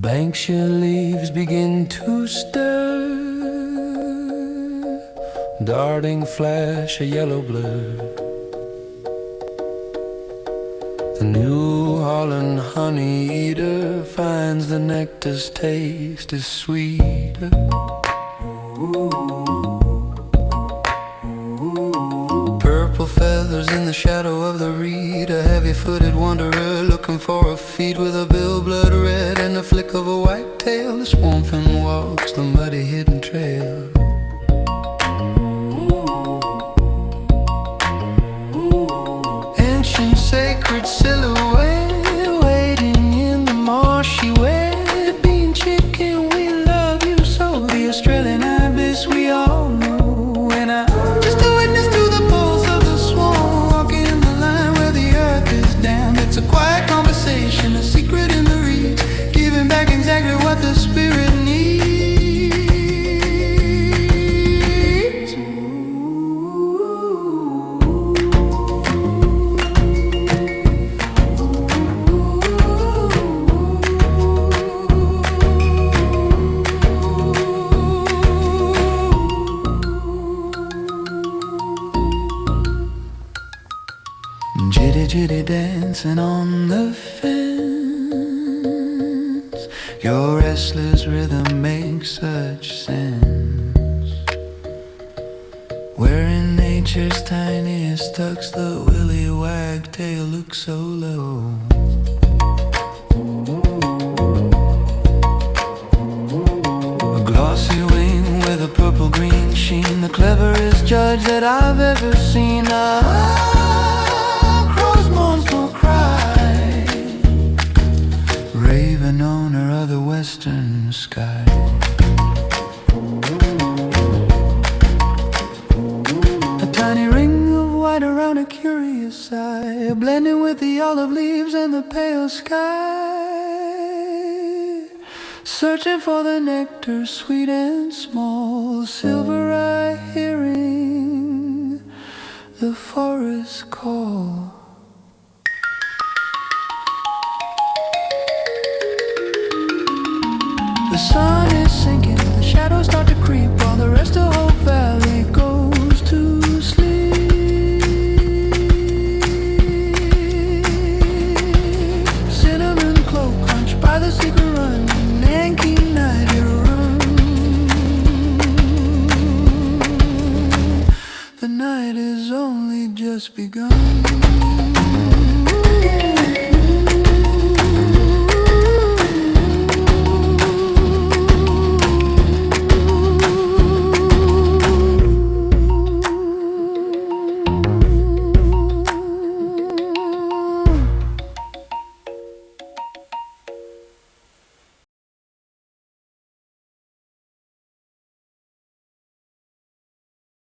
Banksia leaves begin to stir, darting flash a yellow blur. The New Holland honey eater finds the nectar's taste is sweeter. Purple feathers in the shadow of the reed, a heavy-footed wanderer looking for a feed with a bill blood red and the flick of a white tail. The swan fin walks the muddy hidden trail. Ancient sacred silhouette waiting in the marshy wet. Bean chicken, we love you so. The Australian ibis we all know. And I just a witness to the pulse of the swan, walking the line where the earth is damned. It's a quiet conversation, a secret in the reeds, giving back exactly what the spirit needs. Jitty jitty dancing on the fence, your restless rhythm makes such sense. Where in nature's tiniest tucks the willy wagtail looks so low. A glossy wing with a purple green sheen, the cleverest judge that I've ever seen. Raven owner of the western sky. A tiny ring of white around a curious eye, blending with the olive leaves and the pale sky. Searching for the nectar, sweet and small, silver eye hearing the forest call. The sun is sinking, the shadows start to creep, while the rest of Hope Valley goes to sleep. Cinnamon cloak crunch by the secret run, Yankee night it run. The night is only just begun.